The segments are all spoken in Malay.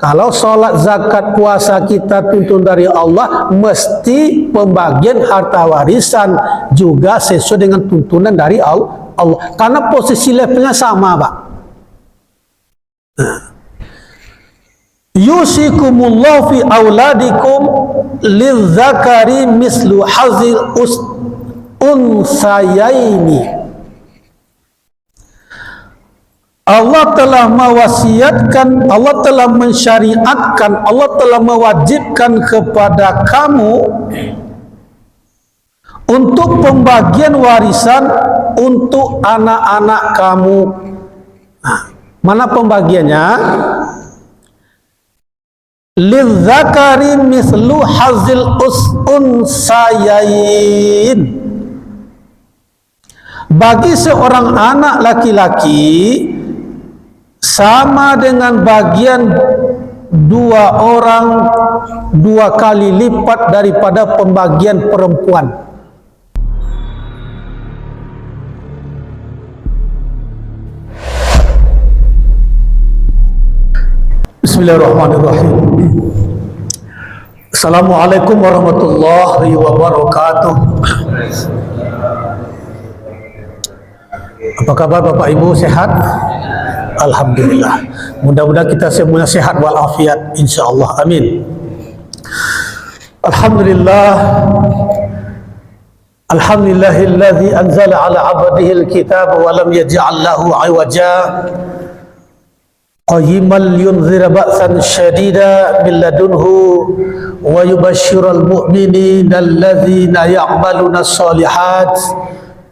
Kalau solat, zakat, puasa kita tuntun dari Allah, mesti pembagian harta warisan juga sesuai dengan tuntunan dari Allah. Karena posisi levelnya sama, Pak. Yusikumullahu fi auladikum lizzakari mislu hazil unsayaini. Allah telah mewasiatkan, Allah telah mensyariatkan, Allah telah mewajibkan kepada kamu untuk pembagian warisan untuk anak-anak kamu. Nah, mana pembagiannya? Lizzakari mislu hazil unsayain. Bagi seorang anak laki-laki sama dengan bagian dua kali lipat daripada pembagian perempuan. Bismillahirrahmanirrahim. Assalamualaikum warahmatullahi wabarakatuh. Apa kabar Bapak Ibu, sehat? Alhamdulillah. Mudah-mudahan kita semuanya sehat walafiat, insyaallah. Amin. Alhamdulillah. Alhamdulillahilladzi anzala ala 'abdihi al-kitaba wa lam yaj'al lahu 'iwaja qayyiman liyunzira ba'san shadida min ladunhu wa yubashshiral mu'minina alladzina ya'maluna as-shalihat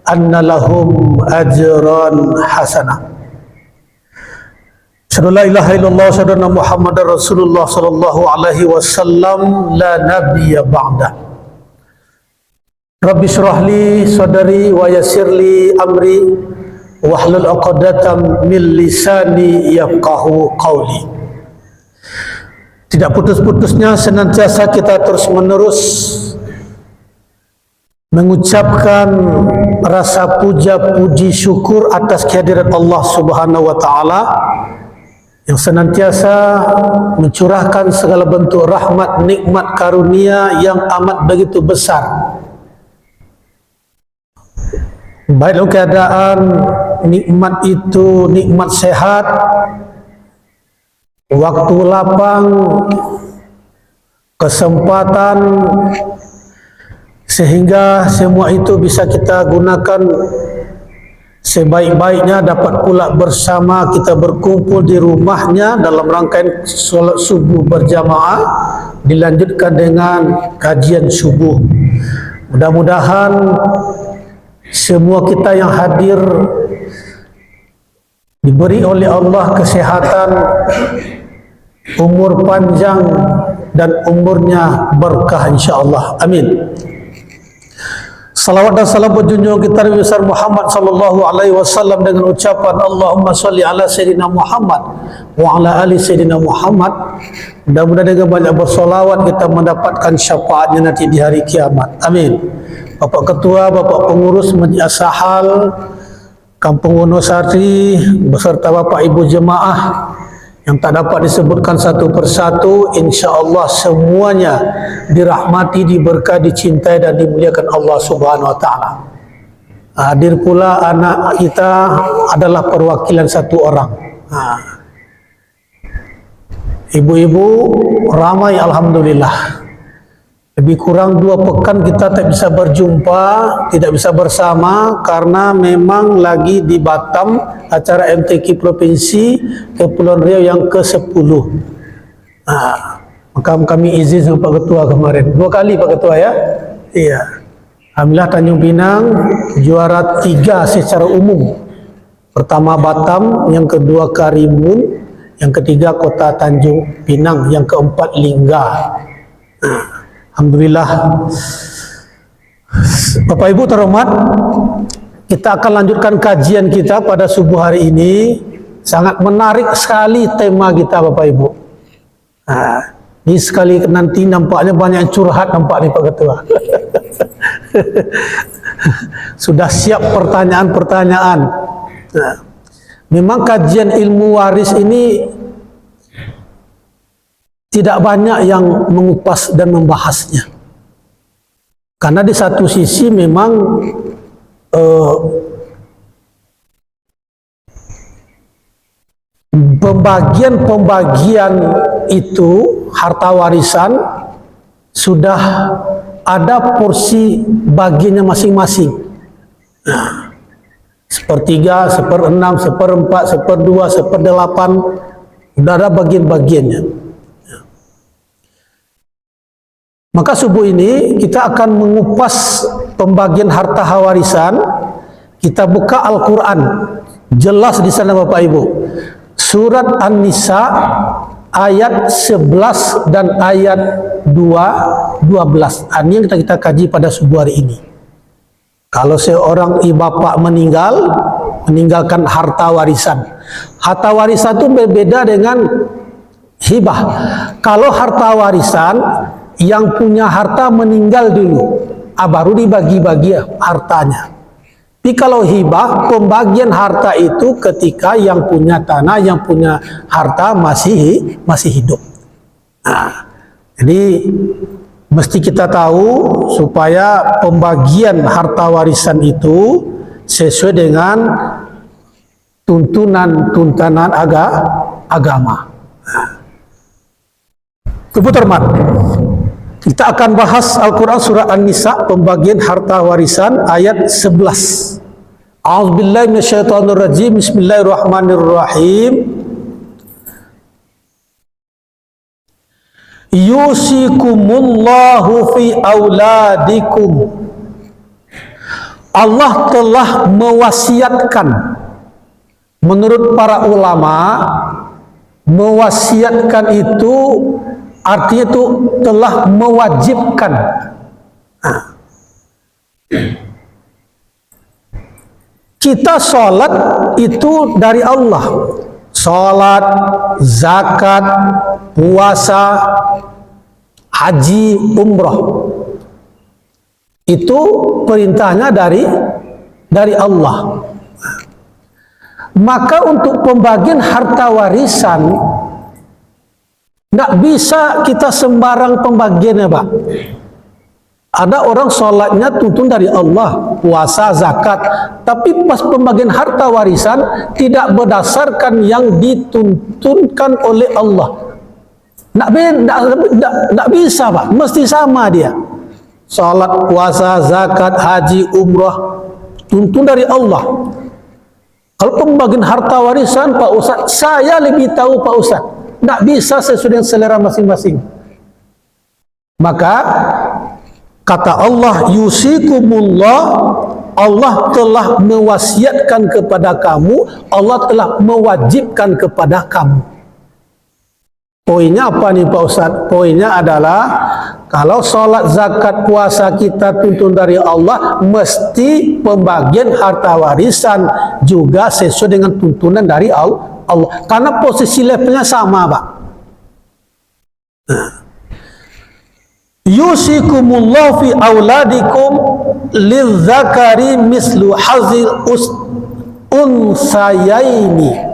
anna lahum ajran hasanah. Asyhadu la ilaha illallah wa asyhadu anna Muhammadar Rasulullah sallallahu alaihi wasallam la nabiyya ba'da. Rabbi shrah li sadri wa yassir li amri wahlul 'uqdatam min lisani yafqahu qawli. Tidak putus-putusnya senantiasa kita terus-menerus mengucapkan rasa puja puji syukur atas kehadiran Allah Subhanahu wa taala yang senantiasa mencurahkan segala bentuk rahmat, nikmat, karunia yang amat begitu besar. Baik dalam keadaan nikmat itu nikmat sehat, waktu lapang, kesempatan, sehingga semua itu bisa kita gunakan sebaik-baiknya, dapat pula bersama kita berkumpul di rumahnya dalam rangkaian solat subuh berjamaah, dilanjutkan dengan kajian subuh. Mudah-mudahan semua kita yang hadir diberi oleh Allah kesehatan, umur panjang, dan umurnya berkah insyaAllah. Amin. Salawat dan salam berjunjung kita Nabi besar Muhammad sallallahu alaihi wasallam dengan ucapan Allahumma sholli ala sayyidina Muhammad wa ala ali sayyidina Muhammad. Mudah-mudahan dengan banyak bersolawat kita mendapatkan syafaatnya nanti di hari kiamat. Amin. Bapak Ketua, Bapak Pengurus Masjid As-Sahal Kampung Wonosari beserta Bapak Ibu Jemaah yang tak dapat disebutkan satu persatu, insya-Allah semuanya dirahmati, diberkahi, dicintai dan dimuliakan Allah Subhanahu wa taala. Hadir pula anak kita adalah perwakilan satu orang. Ibu-ibu ramai alhamdulillah. Lebih kurang 2 pekan kita tak bisa berjumpa, tidak bisa bersama karena memang lagi di Batam acara MTQ Provinsi Kepulauan Riau yang ke-10. Maka kami izin sama Pak Ketua kemarin 2 kali Pak Ketua ya. Iya. Alhamdulillah Tanjung Pinang juara 3 secara umum. Pertama Batam, yang kedua Karimun, yang ketiga Kota Tanjung Pinang, yang keempat Lingga. Alhamdulillah. Bapak Ibu terhormat, kita akan lanjutkan kajian kita pada subuh hari ini. Sangat menarik sekali tema kita Bapak Ibu. Ini sekali nanti nampaknya banyak curhat nampak nih Pak Ketua. Sudah siap pertanyaan-pertanyaan. Memang kajian ilmu waris ini tidak banyak yang mengupas dan membahasnya. Karena di satu sisi memang pembagian itu harta warisan sudah ada porsi bagiannya masing-masing. Nah, sepertiga, seperenam, seperempat, seperdua, seperdelapan, sudah ada bagian-bagiannya. Maka subuh ini kita akan mengupas pembagian harta warisan. Kita buka Al-Quran, jelas di sana Bapak Ibu. Surat An-Nisa ayat 11 dan ayat 12. Ini yang kita kaji pada subuh hari ini. Kalau seorang bapak meninggalkan harta warisan. Harta warisan itu berbeda dengan hibah. Kalau harta warisan, yang punya harta meninggal dulu, baru dibagi-bagi hartanya. Tapi kalau hibah, pembagian harta itu ketika yang punya tanah, yang punya harta masih hidup. Nah, jadi mesti kita tahu supaya pembagian harta warisan itu sesuai dengan tuntunan agama. Ibu Termat, kita akan bahas Al-Quran surah An-Nisa pembagian harta warisan ayat 11. A'udzubillahi minasyaitonirrajim. Bismillahirrahmanirrahim. Yusikumullahu fi auladikum. Allah telah mewasiatkan, menurut para ulama, mewasiatkan itu artinya itu telah mewajibkan. Kita sholat itu dari Allah. Sholat, zakat, puasa, haji, umroh. Itu perintahnya dari Allah. Maka untuk pembagian harta warisan, tidak bisa kita sembarang pembagiannya, Pak. Ada orang sholatnya tuntun dari Allah, puasa, zakat, tapi pas pembagian harta warisan tidak berdasarkan yang dituntunkan oleh Allah. Tidak bisa, Pak. Mesti sama dia. Sholat, puasa, zakat, haji, umrah, tuntun dari Allah. Kalau pembagian harta warisan, Pak Ustaz, saya lebih tahu, Pak Ustaz. Tidak bisa sesuai dengan selera masing-masing. Maka kata Allah, yusikumullah, Allah telah mewasiatkan kepada kamu, Allah telah mewajibkan kepada kamu. Poinnya apa nih Pak Ustaz? Poinnya adalah kalau sholat, zakat, puasa kita tuntun dari Allah, mesti pembagian harta warisan juga sesuai dengan tuntunan dari Allah. Karena posisi levelnya sama, Pak. Yusikumullahu fi auladikum lizzakari mislu hazil unsayaini.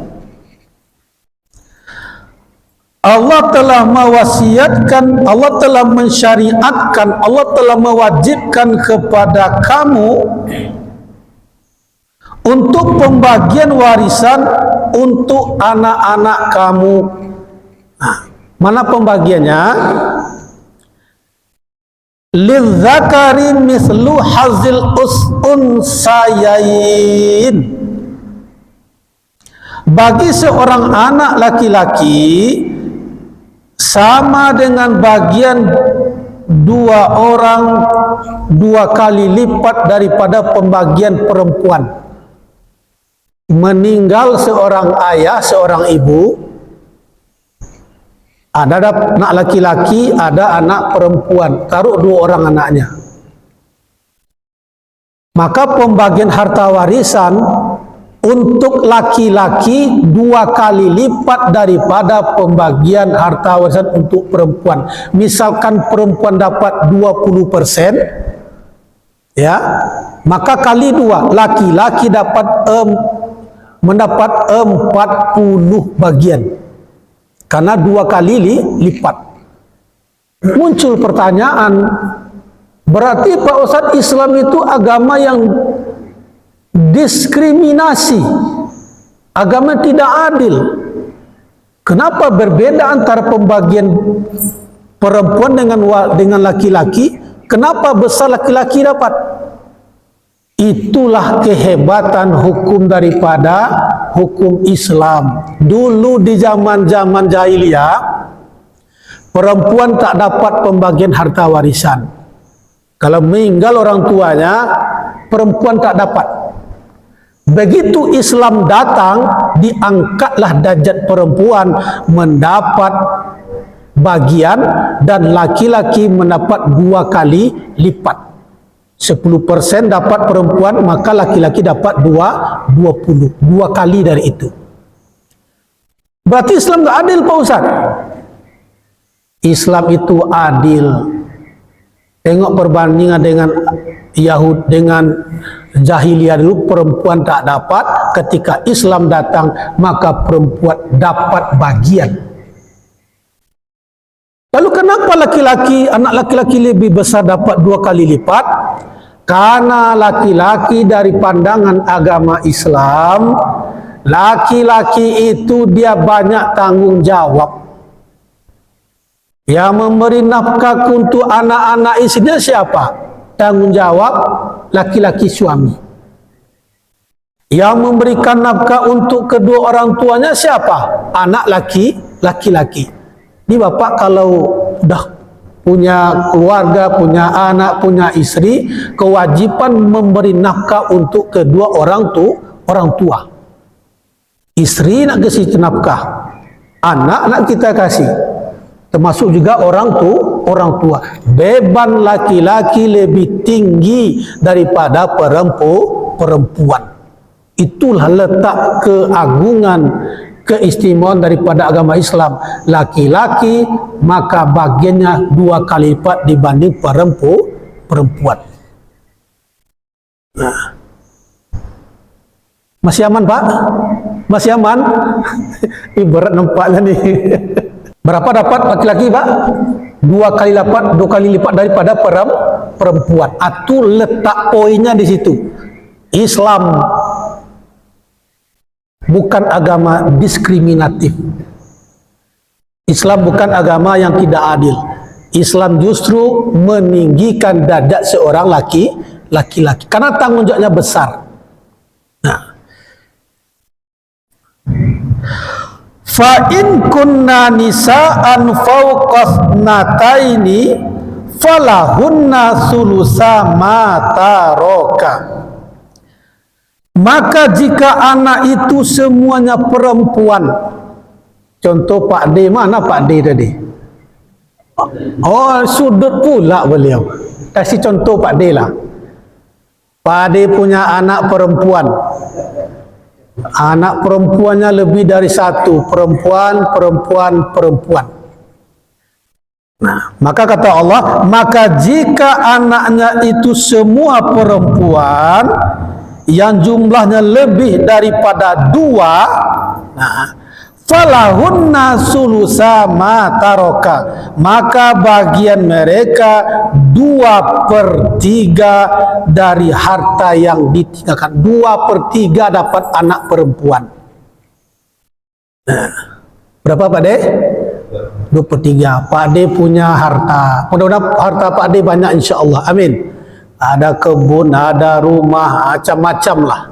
Allah telah mewasiatkan, Allah telah mensyariatkan, Allah telah mewajibkan kepada kamu untuk pembagian warisan untuk anak-anak kamu. Nah, mana pembagiannya? Lizzakari mislu hazil unsayain. Bagi seorang anak laki-laki sama dengan bagian dua kali lipat daripada pembagian perempuan. Meninggal seorang ayah, seorang ibu, ada anak laki-laki, ada anak perempuan, taruh 2 orang anaknya. Maka pembagian harta warisan untuk laki-laki 2 kali lipat daripada pembagian harta warisan untuk perempuan. Misalkan perempuan dapat 20%, ya, maka kali 2, laki-laki mendapat 40 bagian. karena 2 kali lipat. Muncul pertanyaan, berarti Pak Ustadz, Islam itu agama yang diskriminasi, agama tidak adil. Kenapa berbeda antara pembagian perempuan dengan laki-laki? Kenapa besar laki-laki dapat? Itulah kehebatan hukum daripada hukum Islam. Dulu di zaman-zaman jahiliyah, perempuan tak dapat pembagian harta warisan. Kalau meninggal orang tuanya, perempuan tak dapat. Begitu Islam datang, diangkatlah derajat perempuan mendapat bagian dan laki-laki mendapat 2 kali lipat. 10% dapat perempuan, maka laki-laki dapat 2 kali dari itu. Berarti Islam tak adil, Pak Ustaz? Islam itu adil. Tengok perbandingan dengan Yahud, dengan jahiliyah dulu, perempuan tak dapat. Ketika Islam datang, maka perempuan dapat bagian. Lalu kenapa laki-laki, anak laki-laki lebih besar dapat 2 kali lipat? Karena laki-laki dari pandangan agama Islam, laki-laki itu dia banyak tanggung jawab. Yang memberi nafkah untuk anak-anak istrinya siapa? Tanggung jawab laki-laki suami. Yang memberikan nafkah untuk kedua orang tuanya siapa? Anak laki-laki. Ini bapak kalau dah punya keluarga, punya anak, punya istri, kewajiban memberi nafkah untuk kedua orang tua. Istri nak kasih nafkah, anak nak kita kasih. Termasuk juga orang tua. Beban laki-laki lebih tinggi daripada perempuan. Itulah letak keagungan, keistimewaan daripada agama Islam. Laki-laki maka bagiannya 2 kali lipat dibanding perempuan. Nah. Masih aman, Pak? Masih aman? Ini berat nampaknya nih. Berapa dapat laki-laki, Pak? 2 kali lipat daripada perempuan. Itu letak poinnya di situ. Islam bukan agama diskriminatif. Islam bukan agama yang tidak adil. Islam justru meninggikan derajat seorang laki-laki karena tanggung jawabnya besar. Nah, fa in kunna nisaan fawqa nataini falahunna sulusa ma taraka. Maka jika anak itu semuanya perempuan, contoh Pak D, mana Pak D tadi? Oh, sudut pula beliau. Kasih contoh Pak D lah. Pak D punya anak perempuan. Anak perempuannya lebih dari 1, perempuan. Nah, maka kata Allah, maka jika anaknya itu semua perempuan yang jumlahnya lebih daripada 2, nah, falahunna sulusa ma taraka, maka bagian mereka 2/3 dari harta yang ditinggalkan. 2/3 dapat anak perempuan. Nah, berapa Pak De? 2/3. Pak De punya harta. Mudah-mudahan harta Pak De banyak insya Allah. Amin. Ada kebun, ada rumah, macam-macam lah.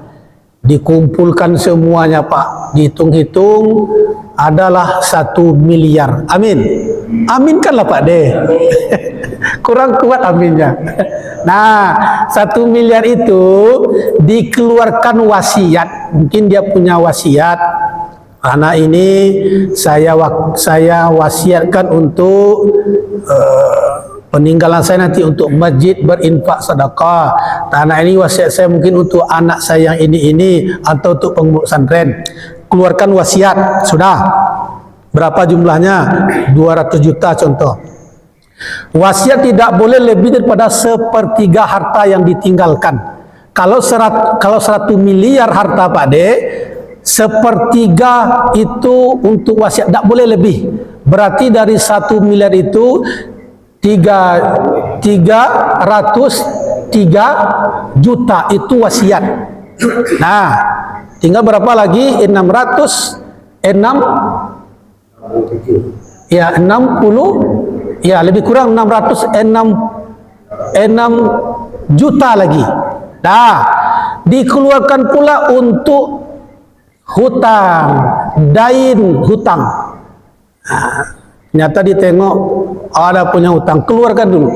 Dikumpulkan semuanya Pak. Dihitung-hitung adalah 1 miliar. Amin. Aminkanlah Pak De. Kurang kuat aminnya. Nah, 1 miliar itu dikeluarkan wasiat. Mungkin dia punya wasiat. Anak ini saya wasiatkan untuk peninggalan saya nanti untuk masjid, berinfak sedekah. Tanah ini wasiat saya mungkin untuk anak saya yang ini atau untuk pengurus pesantren. Keluarkan wasiat, sudah. Berapa jumlahnya? 200 juta contoh. Wasiat tidak boleh lebih daripada 1/3 harta yang ditinggalkan. Kalau 100 miliar harta Pak De, sepertiga itu untuk wasiat, tak boleh lebih. Berarti dari 1 miliar itu 303 juta itu wasiat. Nah, tinggal berapa lagi? 60 ya, lebih kurang 606 juta lagi. Nah, dikeluarkan pula untuk hutang, dain hutang. Ternyata ditengok ada punya hutang, keluarkan dulu.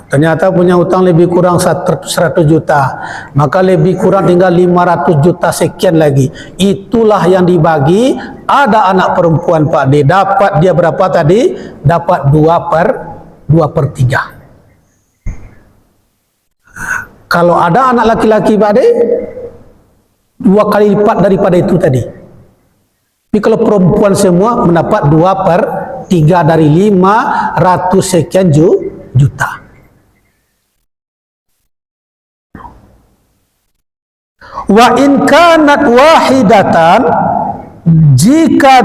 Ternyata punya hutang lebih kurang 100 juta, maka lebih kurang tinggal 500 juta sekian lagi. Itulah yang dibagi. Ada anak perempuan Pak D, dapat dia berapa tadi? Dapat 2/3. Kalau ada anak laki-laki Pak D, 2 kali lipat daripada itu tadi. Tapi kalau perempuan semua mendapat 2/3 dari 500 sekian juta. Wa in kanat wahidatan, jika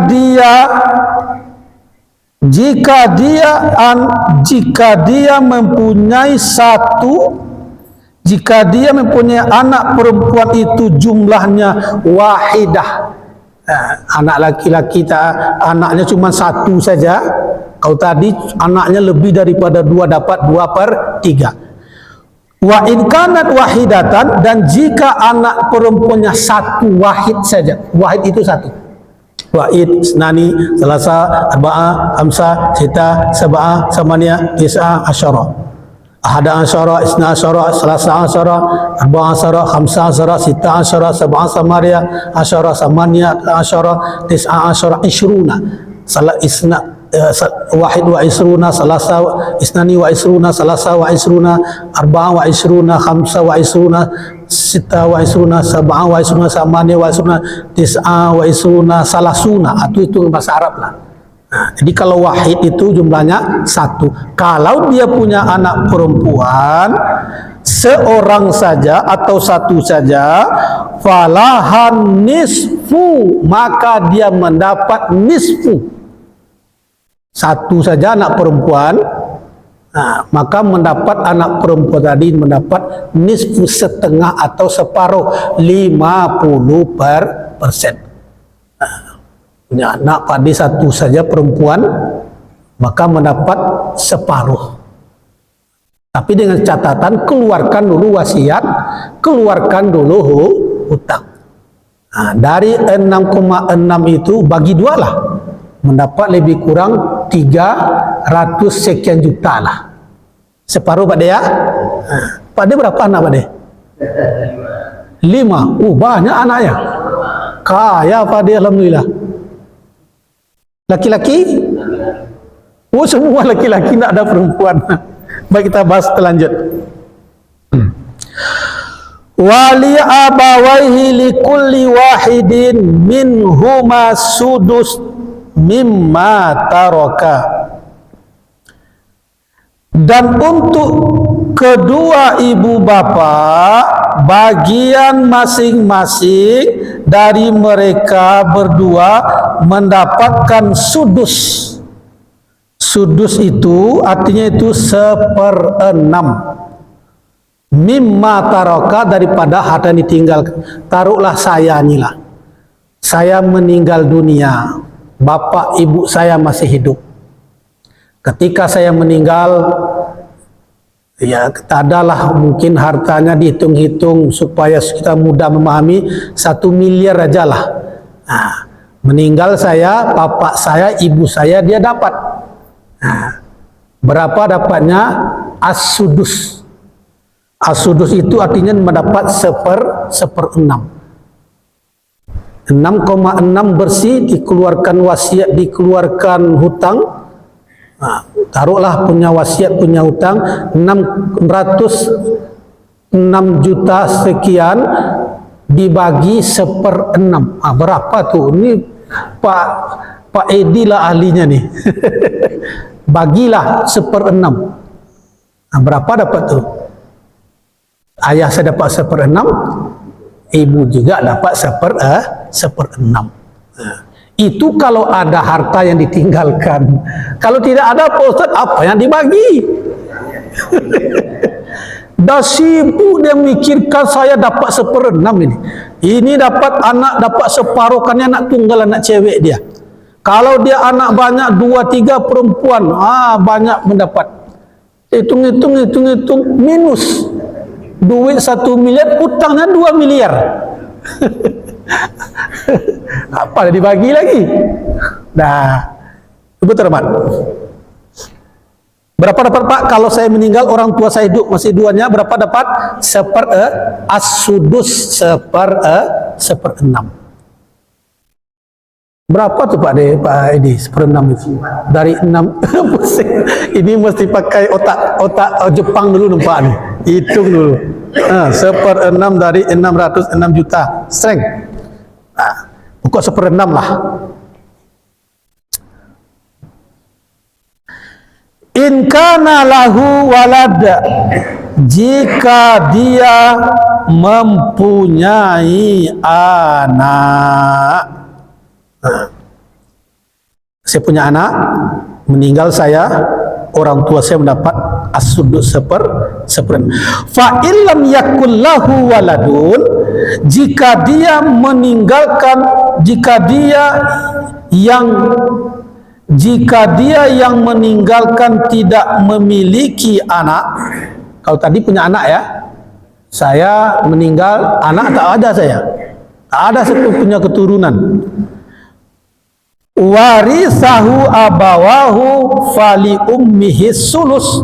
dia mempunyai anak perempuan itu jumlahnya wahidah. Anak laki-laki anaknya cuma 1 saja. Kalau tadi anaknya lebih daripada 2, dapat 2/3. Wa in kanat wahidatan, dan jika anak perempuannya 1 wahid saja. Wahid itu 1. Wahid, Isnani, Salasa, Arba'a, Khamsa, Sita, Sab'a, Samaniyah, Tis'a, Asyara. Ahada Asyara, Isna Asyara, Salasa Asyara, Arba'a Asyara, Khamsa Asyara, Sita Asyara, Sab'a Samariyah, Asyara, Samaniyah, Asyara, Tis'a Asyara, Ishruna. Wahid wa isruna, salasa isnani wa isruna, salasa wa isruna, arba'a wa isruna, khamsa wa isruna, sita wa isruna, sab'a wa isruna, samani wa isruna, tis'a wa isruna, salasuna. Itu bahasa Arab lah. Nah, jadi kalau wahid itu jumlahnya 1. Kalau dia punya anak perempuan seorang saja atau 1 saja, falahan nisfu, maka dia mendapat nisfu. 1 saja anak perempuan, maka mendapat anak perempuan tadi mendapat nisfu, setengah atau separuh, 50%. Punya anak pada 1 saja perempuan, maka mendapat separuh. Tapi dengan catatan keluarkan dulu wasiat, keluarkan dulu hutang. Dari 6,6 itu bagi 2 lah, mendapat lebih kurang 300 sekian juta lah. Separuh Pak De ya. Pak De berapa anak Pak De? 5. Banyak anaknya. Kaya Pak De, alhamdulillah. Laki-laki? Semua laki-laki, tidak ada perempuan. Baik, kita bahas terlanjut. Wali abawaihi likulli wahidin minhuma sudus mimma taraka, dan untuk kedua ibu bapa bagian masing-masing dari mereka berdua mendapatkan sudus. Sudus itu artinya itu 1/6 mimma taraka, daripada harta yang ditinggalkan. Taruhlah saya inilah, saya meninggal dunia, bapak ibu saya masih hidup. Ketika saya meninggal, ya adalah mungkin hartanya dihitung-hitung supaya kita mudah memahami, 1 miliar aja lah. Meninggal saya, bapak saya, ibu saya, dia dapat. Berapa dapatnya? As-sudus. As-sudus itu artinya mendapat 1/6. 6,6 bersih, dikeluarkan wasiat, dikeluarkan hutang. Taruhlah punya wasiat, punya hutang 606 juta sekian, dibagi 1/6. Berapa tuh? Ini Pak Edi lah ahlinya nih. Bagilah 1/6. Berapa dapat tuh? Ayah saya dapat 1/6, ibu juga dapat seperenam. Itu kalau ada harta yang ditinggalkan. Kalau tidak ada, Pak Ustaz, apa yang dibagi? Dah sibuk dia mikirkan saya dapat seperenam ini. Ini dapat anak, dapat separuhkannya anak tunggal, anak cewek dia. Kalau dia anak banyak, 2-3 perempuan, banyak mendapat. Hitung, minus. Duit 1 miliar, utangnya 2 miliar. Apa yang dibagi lagi? Nah, Ibu Terhormat, berapa dapat Pak kalau saya meninggal, orang tua saya hidup masih duanya, berapa dapat? As-sudus, seperenam. Berapa tuh Pak Edi, seperenam itu? Dari 6. Ini mesti pakai otak Jepang dulu nampak nih. Hitung dulu. Seperenam dari 606 juta. Strength. Pokok seperenam lah. In kana lahu walada, jika dia mempunyai anak. Saya punya anak, meninggal saya, orang tua saya mendapat as-sudus seperenam. Fa illam yakul lahu waladun, jika dia meninggalkan, jika dia yang meninggalkan tidak memiliki anak. Kalau tadi punya anak ya, saya meninggal, anak tak ada saya, tak ada punya keturunan. Warisahu abawahu fali ummihi sulus,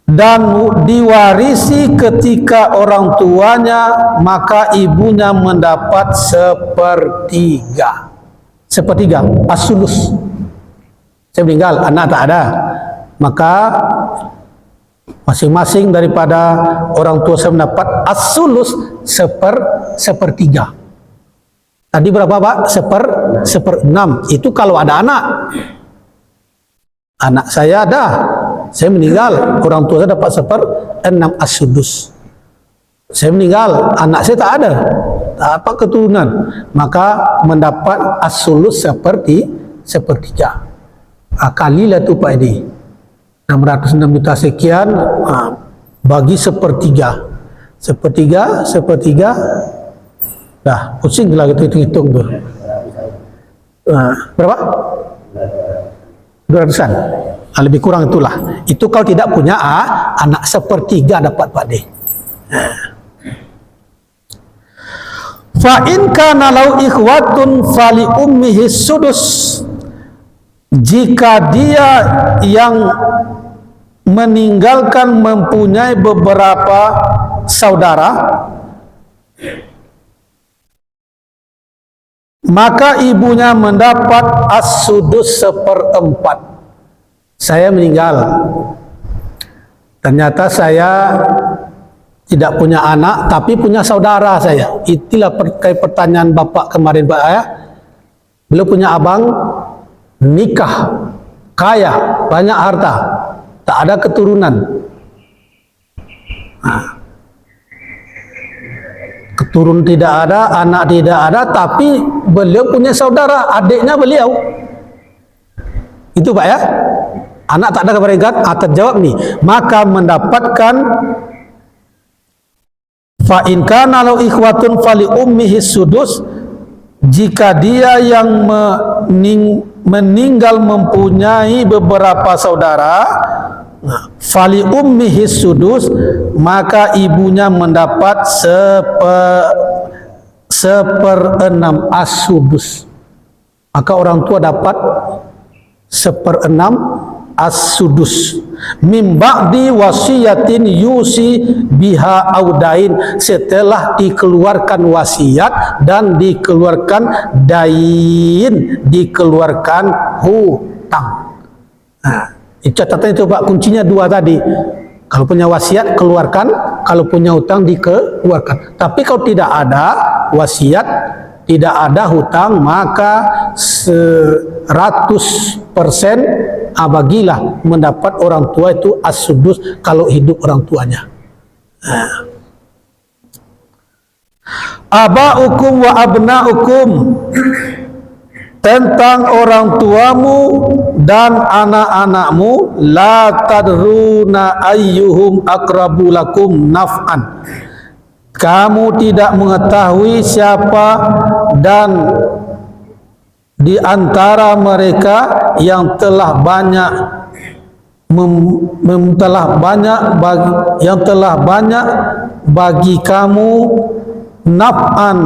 dan diwarisi ketika orang tuanya, maka ibunya mendapat sepertiga. Sepertiga, as-sulus. Saya meninggal, anak tak ada, maka masing-masing daripada orang tua saya mendapat as-sulus, sepertiga. Tadi berapa Pak? Seperenam. Itu kalau ada anak. Anak saya ada, saya meninggal, orang tua saya dapat seperenam as-sudus. Saya meninggal, anak saya tak ada, tak apa keturunan, maka mendapat as-sulus sepertiga. Kalilah tu Pak Edi, 606 juta sekian, bagi sepertiga. Dah pusing lah gitu hitung tu. Berapa? 200-an. Lebih kurang itulah. Itu kalau tidak punya anak, sepertiga dapat Pak D. Fa in kana lau ikhwatun fali ummihi sudus, jika dia yang meninggalkan mempunyai beberapa saudara, maka ibunya mendapat as-sudus 1/4. Saya meninggal, ternyata saya tidak punya anak, tapi punya saudara saya. Itulah terkait pertanyaan Bapak kemarin Pak ya. Beliau punya abang, nikah, kaya, banyak harta, tak ada keturunan. Keturun tidak ada, anak tidak ada, tapi beliau punya saudara, adiknya beliau. Itu Pak ya. Anak tak ada keperingkat, terjawab nih. Maka mendapatkan fa in kana lau ikhwatun fali ummihi sudus, jika dia yang meninggal mempunyai beberapa saudara, fali ummihi sudus, maka ibunya mendapat 1/6 as-sudus. Maka orang tua dapat 1/6 as-sudus min ba'di wasiyatin yusi biha audain, setelah dikeluarkan wasiat dan dikeluarkan dain, dikeluarkan hutang. Catatan itu Pak, kuncinya 2 tadi. Kalau punya wasiat keluarkan, kalau punya hutang dikeluarkan. Tapi kalau tidak ada wasiat, tidak ada hutang, maka 100% bagilah mendapat orang tua itu as-sudus kalau hidup orang tuanya. Aba'ukum wa abna'ukum, tentang orang tuamu dan anak-anakmu, la tadruna ayyuhum aqrabu lakum naf'an, kamu tidak mengetahui siapa dan di antara mereka yang telah banyak bagi kamu naf'an,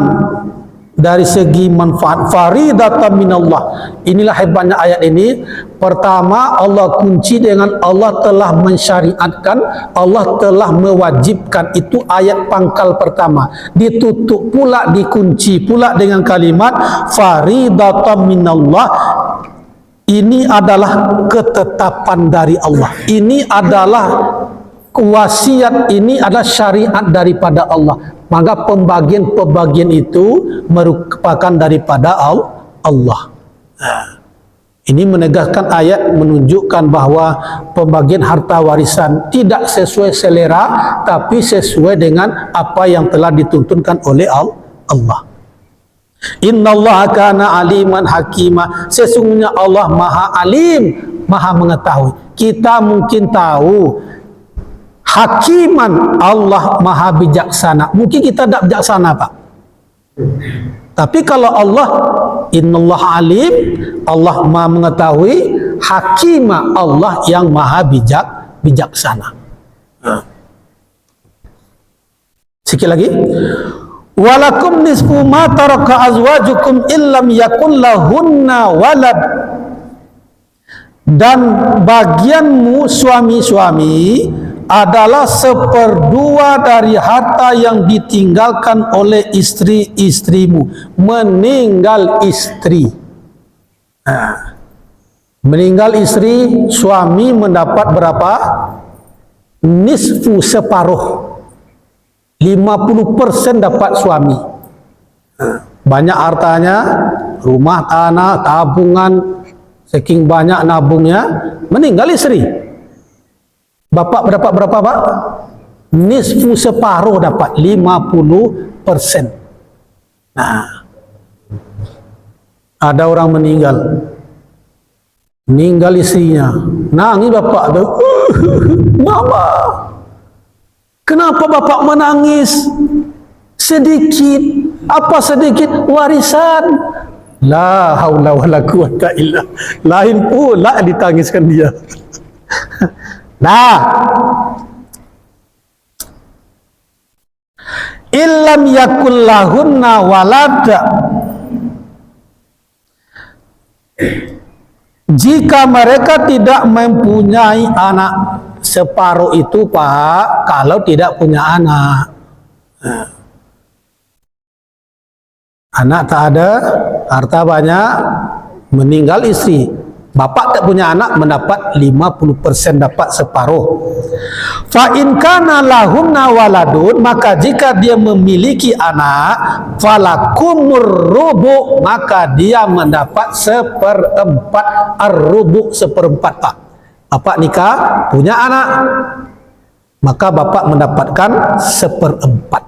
dari segi manfaat, faridatan minallah. Inilah hebatnya ayat ini. Pertama, Allah kunci dengan Allah telah mensyariatkan, Allah telah mewajibkan. Itu ayat pangkal pertama. Ditutup pula, dikunci pula dengan kalimat faridatan minallah. Ini adalah ketetapan dari Allah. Ini adalah wasiat, ini adalah syariat daripada Allah. Maka pembagian itu merupakan daripada Allah. Ini menegaskan ayat, menunjukkan bahwa pembagian harta warisan tidak sesuai selera, tapi sesuai dengan apa yang telah dituntunkan oleh Allah. Innallaha kana aliman hakima, sesungguhnya Allah maha alim, maha mengetahui. Kita mungkin tahu, hakiman, Allah maha bijaksana. Mungkin kita tidak bijaksana, Pak. Tapi kalau Allah, innallaha alim, Allah maha mengetahui, hakima, Allah yang maha bijaksana. Sikit lagi. Walakum nisfu ma taraka azwajukum illam yakun lahunna walad, dan bagianmu suami-suami adalah 1/2 dari harta yang ditinggalkan oleh istri-istrimu. Meninggal istri, meninggal istri, suami mendapat berapa? Nisfu, separuh, 50% dapat suami. Banyak hartanya, rumah, tanah, tabungan, saking banyak nabungnya, meninggal istri, bapak berapa Pak? Nisfu, separuh dapat, 50%. Nah, ada orang meninggal istrinya, nangis bapak tu, mama, kenapa bapak menangis? Sedikit, apa sedikit? Warisan. La haula wala quwata illa, lain pula ditangiskan dia. Nah, illam yakul lahunna walad, jika mereka tidak mempunyai anak, separuh itu Pak, kalau tidak punya anak. Anak tak ada, harta banyak, meninggal istri, bapak tak punya anak, mendapat 50%, dapat separuh. Fa in kana lahunna waladun, maka jika dia memiliki anak, falakumur rubu, maka dia mendapat 1/4, ar-rubu 1/4 Pak. Bapak nikah, punya anak, maka bapak mendapatkan 1/4.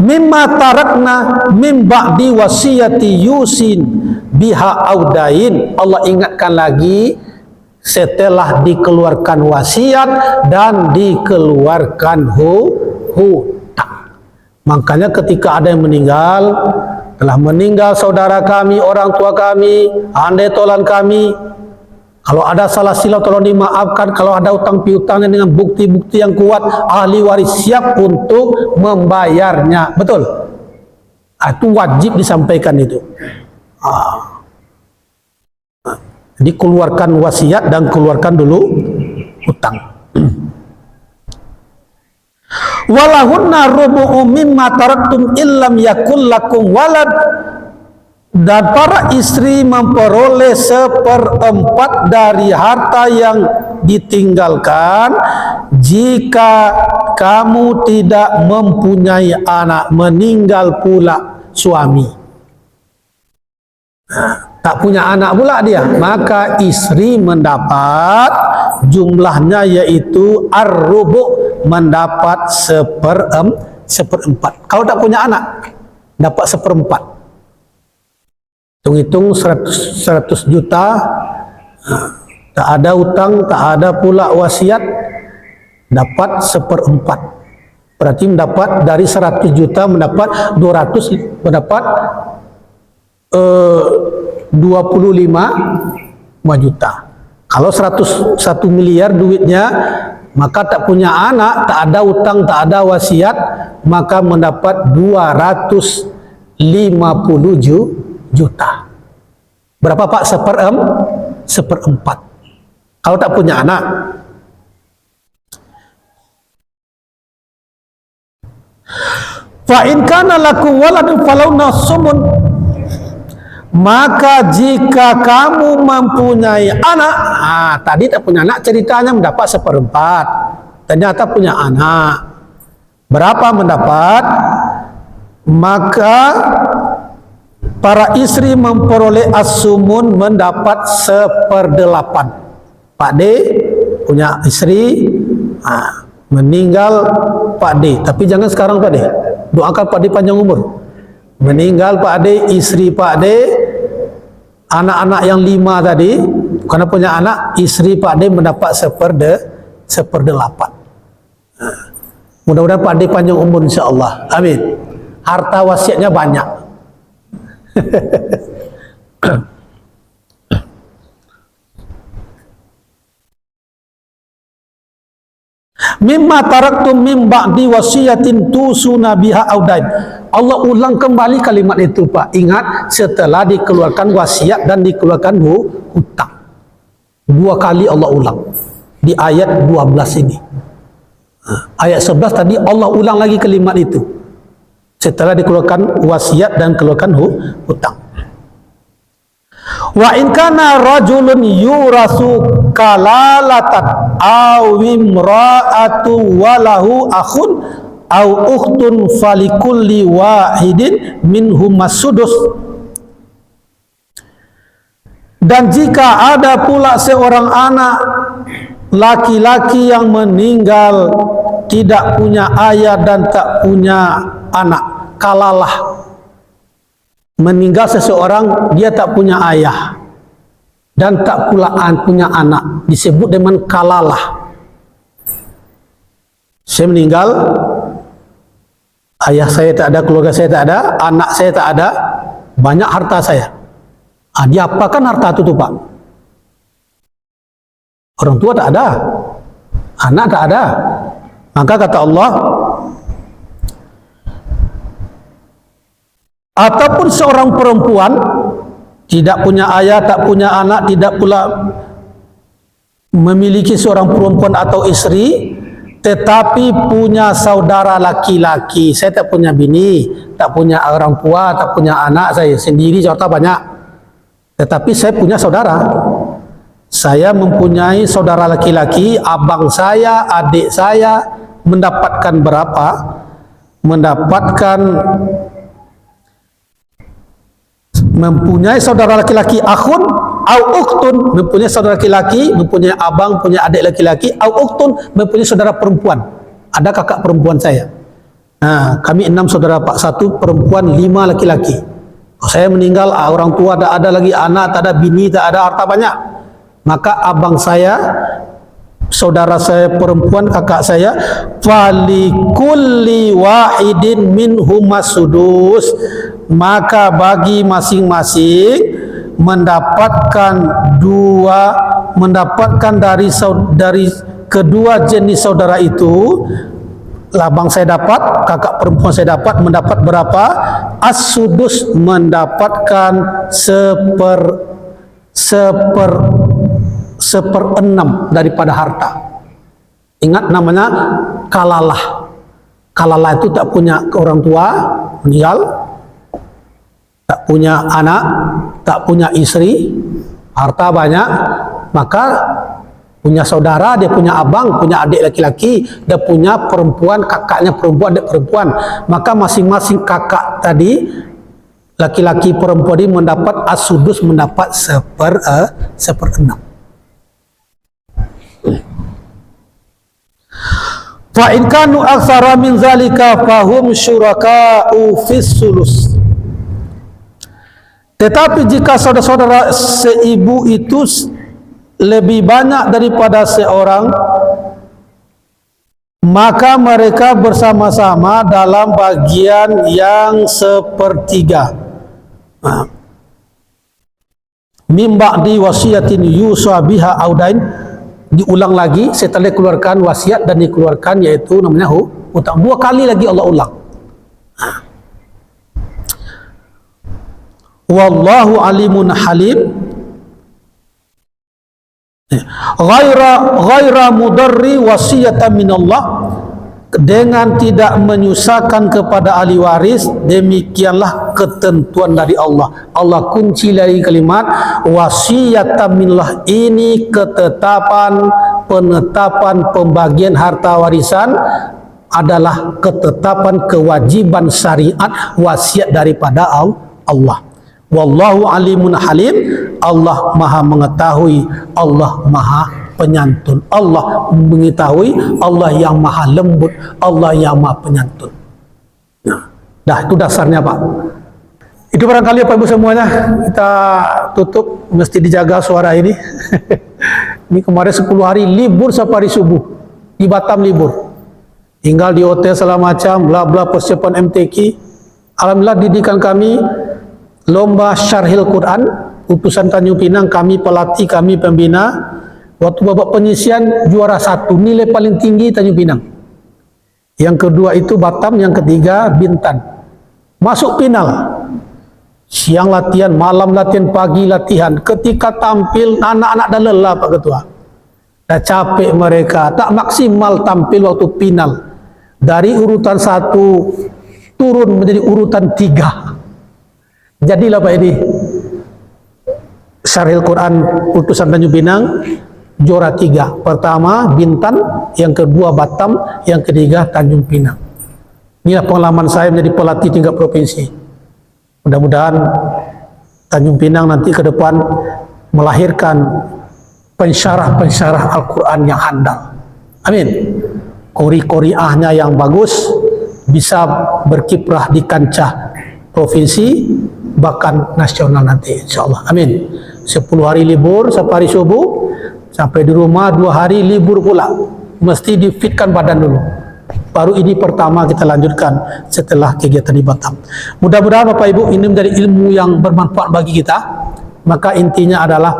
Mimma tarakna min ba'di wasiyati yusin biha audain. Allah ingatkan lagi, setelah dikeluarkan wasiat dan dikeluarkan hutang. Makanya ketika ada yang meninggal, telah meninggal saudara kami, orang tua kami, andai tolan kami, kalau ada salah silap tolong dimaafkan. Kalau ada utang piutangnya dengan bukti-bukti yang kuat, ahli waris siap untuk membayarnya. Betul? Itu wajib disampaikan itu. Jadi keluarkan wasiat dan keluarkan dulu hutang. Walahunna rubu'u mimma taraktum illam yakul lakum walad, dan para istri memperoleh 1/4 dari harta yang ditinggalkan jika kamu tidak mempunyai anak, meninggal pula suami. Tak punya anak pula dia, maka istri mendapat jumlahnya yaitu ar-rubu', mendapat seperempat. Kalau tak punya anak, dapat seperempat. Hitung-hitung 100 juta, tak ada utang, tak ada pula wasiat, dapat seperempat. Berarti mendapat dari 100 juta mendapat 200, mendapat 25 juta. Kalau 101 miliar duitnya, maka tak punya anak, tak ada utang, tak ada wasiat, maka mendapat 250 juta. Berapa Pak? Seperempat. Kalau tak punya anak. Fa in kana lakum waladun falawna sumun. Maka jika kamu mempunyai anak, tadi tak punya anak ceritanya mendapat seperempat, ternyata punya anak, berapa mendapat? Maka para istri memperoleh as-sumun, mendapat 1/8. Pak D punya istri, meninggal Pak D, tapi jangan sekarang Pak D, doakan Pak D panjang umur. Meninggal Pak D, istri Pak D, anak-anak yang 5 tadi, karena punya anak, istri Pak D mendapat 1/8. Mudah-mudahan Pak D panjang umur insyaAllah. Amin. Harta wasiatnya banyak. Mimma taraktum min ba'di wasiyatin tusuna biha audain. Allah ulang kembali kalimat itu Pak. Ingat, setelah dikeluarkan wasiat dan dikeluarkan hutang. 2 kali Allah ulang di ayat 12 ini. Ayat 11 tadi Allah ulang lagi kalimat itu setelah dikeluarkan wasiat dan keluarkan hutang. Wa in kana rajulun yurasu kalalatan aw imra'atu walahu akhun aw ukhtun falikulli wahidin minhum as-sudus. Dan jika ada pula seorang anak laki-laki yang meninggal tidak punya ayah dan tak punya anak, kalalah. Meninggal seseorang, dia tak punya ayah dan tak pula punya anak, disebut dengan kalalah. Saya meninggal, ayah saya tak ada, keluarga saya tak ada, anak saya tak ada, banyak harta saya. Diapakan harta itu tuh Pak? Orang tua tak ada, anak tak ada. Maka kata Allah, ataupun seorang perempuan tidak punya ayah, tak punya anak, tidak pula memiliki seorang perempuan atau istri, tetapi punya saudara laki-laki. Saya tak punya bini, tak punya orang tua, tak punya anak, saya sendiri harta banyak, tetapi saya punya saudara. Saya mempunyai saudara laki-laki, abang saya, adik saya, mendapatkan berapa? Mendapatkan, mempunyai saudara laki-laki akhun au uktun, mempunyai saudara laki-laki, mempunyai abang, punya adik laki-laki, au uktun, mempunyai saudara perempuan, ada kakak perempuan saya. Kami 6 saudara Pak, 1 perempuan, 5 laki-laki. Saya meninggal, orang tua tak ada lagi, anak tak ada, bini tak ada, harta banyak. Maka abang saya, saudara saya perempuan, kakak saya, falikulli wahidin minhum as-sudus, maka bagi masing-masing mendapatkan dari kedua jenis saudara itu. Abang saya dapat, kakak perempuan saya dapat, mendapat berapa? As-sudus, mendapatkan seperenam daripada harta. Ingat namanya kalalah. Kalalah itu tak punya orang tua, meninggal, tak punya anak, tak punya istri, harta banyak, maka punya saudara, dia punya abang, punya adik laki-laki, dia punya perempuan, kakaknya perempuan, adik perempuan, maka masing-masing kakak tadi, laki-laki perempuan ini mendapat as-sudus, mendapat seperenam. Fa in kanu aktsara min zalika fahum syuraka'u fis sulus. Tetapi jika saudara-saudara seibu itu lebih banyak daripada seorang, maka mereka bersama-sama dalam bagian yang sepertiga. Mim ba'di wasiyatin yusa biha audain, diulang lagi setelah keluarkan wasiat dan dikeluarkan, yaitu namanya hutang. 2 kali lagi Allah ulang. Wallahu alimun halim. Ghaira mudarri wasiyatan minallah, dengan tidak menyusahkan kepada ahli waris, demikianlah ketentuan dari Allah. Allah kunci dari kalimat wasiyatan minallah ini, penetapan pembagian harta warisan adalah ketetapan kewajiban syariat wasiat daripada Allah. Wallahu alimun halim, Allah maha mengetahui, Allah maha penyantun. Allah mengetahui, Allah yang maha lembut, Allah yang maha penyantun. Dah, itu dasarnya Pak. Itu barangkali Bapak Ibu semuanya, kita tutup, mesti dijaga suara ini. Ini kemarin 10 hari libur sampai hari subuh, di Batam libur, tinggal di hotel segala macam, bla bla, persiapan MTQ. Alhamdulillah didikan kami lomba syarhil Quran, utusan Tanjung Pinang, kami pelatih, kami pembina. Waktu babak penyisian juara 1, nilai paling tinggi Tanjung Pinang. Yang kedua itu Batam, yang ketiga Bintan. Masuk final. Siang latihan, malam latihan, pagi latihan. Ketika tampil, anak-anak dah lelah Pak Ketua. Dah capek mereka, tak maksimal tampil waktu final. Dari urutan 1 turun menjadi urutan 3. Jadilah Pak ini syarhil Quran utusan Tanjung Pinang juara 3. Pertama Bintan, yang kedua Batam, yang ketiga Tanjung Pinang. Inilah pengalaman saya menjadi pelatih tingkat provinsi. Mudah-mudahan Tanjung Pinang nanti ke depan melahirkan pensyarah-pensyarah Al-Quran yang handal. Amin. Qori-qoriahnya yang bagus, bisa berkiprah di kancah provinsi, bahkan nasional nanti, insyaAllah. Amin. 10 hari libur sampai hari subuh, sampai di rumah 2 hari libur pula. Mesti difitkan badan dulu. Baru ini pertama kita lanjutkan setelah kegiatan di Batam. Mudah-mudahan Bapak Ibu ini menjadi ilmu yang bermanfaat bagi kita. Maka intinya adalah,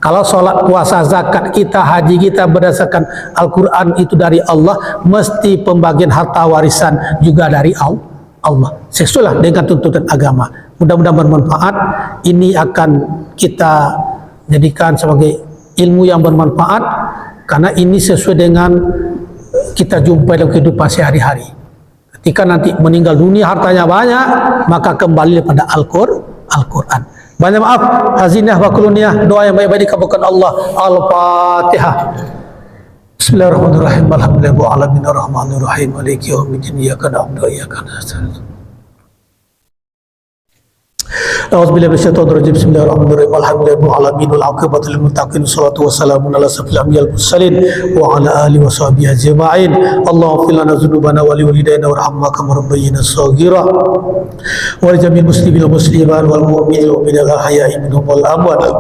kalau sholat, puasa, zakat kita, haji kita berdasarkan Al-Quran itu dari Allah, mesti pembagian harta warisan juga dari Allah, sesuai dengan tuntutan agama. Mudah-mudahan bermanfaat. Ini akan kita jadikan sebagai ilmu yang bermanfaat, karena ini sesuai dengan kita jumpai dalam kehidupan sehari-hari. Ketika nanti meninggal dunia hartanya banyak, maka kembali pada Al-Quran. Banyak maaf, hazinah wa kuluniyah, doa yang baik-baik dikabulkan Allah. Al-Fatihah. Bismillahirrahmanirrahim. Alhamdulillahi alamin arrahmanir rahim maliki yaumiddin iyyaka na'budu wa iyyaka nasta'in. A'udzubillahi minasyaitonir rajim. Bismillahirrahmanirrahim. Alhamdulillahi alamin wal 'aqibatu lil muttaqin. Shalatu wassalamu ala asyrafil anbiya'il mursalin wa ala alihi washabihi ajma'in. Allahumma ighfir lana dzunubana wa liwalidayna warhamna kama rabbayana shaghira. Wa li jami'il muslimin wal muslimat wal mu'minina wal mu'minat al-ahya'i minhum wal amwat.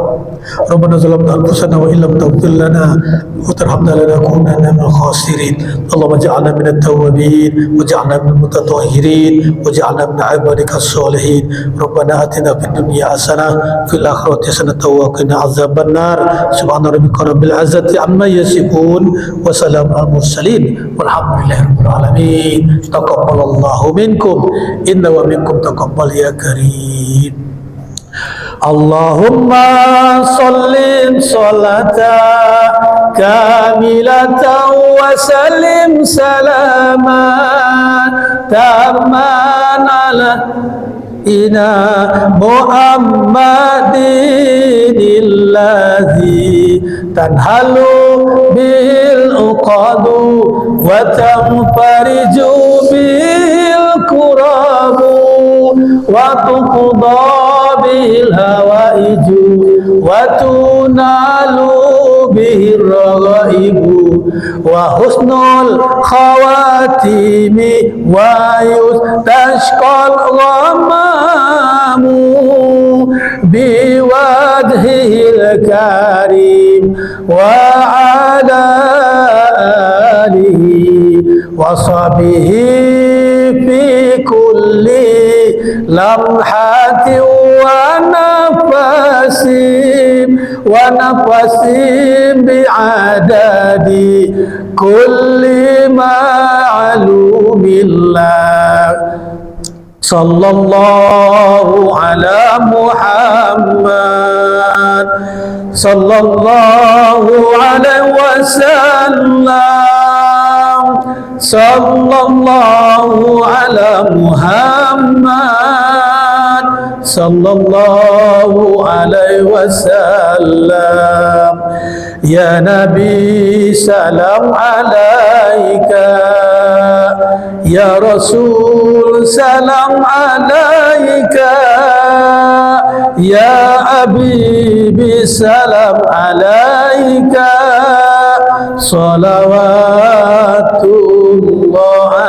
Rabbana zalamna anfusana wa illam taghfir lana wa tarhamna lanakunanna minal khasirin. Allahumma ij'alna minat tawwabin waj'alna minal mutatahhirin waj'alna min 'ibadikas shalihin. Rabbana atina fid dunya hasanah fil akhirati hasanah wa qina azabannar. Subhana rabbika rabbil izzati amma yasifun wa salamun alal mursalin walhamdulillahi rabbil alamin. Taqabbalallahu minkum inna wa minkum taqabbal ya karim. Allahumma sallim salatan kamilatan wa sallim salaman tamman ala ina Muhammadin alladhi tanhalu bil uqadu wa tanfariju bil kurabu wa tuqda bil hawaiju wa tunalu bihi ar-ghaibu wa husnul khawatimi wa yustashqal ghamamu biwadhihil karim wa ala alihi wa sahbihi fi kulli lamhatin wa nafasin bi'adadi kulli ma'lumillah. Sallallahu ala Muhammad sallallahu alaihi wasallam. Sallallahu ala Muhammad sallallahu alaihi wasallam. Ya Nabi salam alaika, ya Rasul salam alaika, ya Habibi salam alaika, salawatullah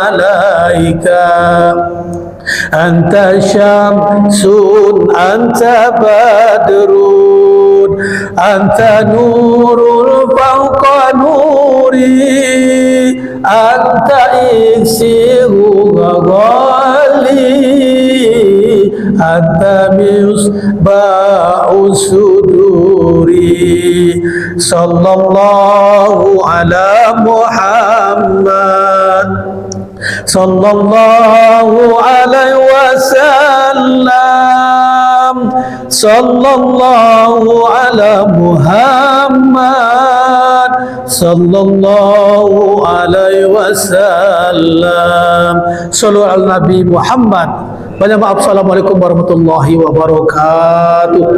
alaika. Anta syamsun, anta badrun, anta nurul fawqa nuri, anta iksiru ghali, anta misba'u suduri. Sallallahu ala Muhammad sallallahu alaihi wasallam. Sallallahu ala Muhammad sallallahu alaihi wasallam. Sallu ala Nabi Muhammad. Banyak maaf. Assalamualaikum warahmatullahi wabarakatuh.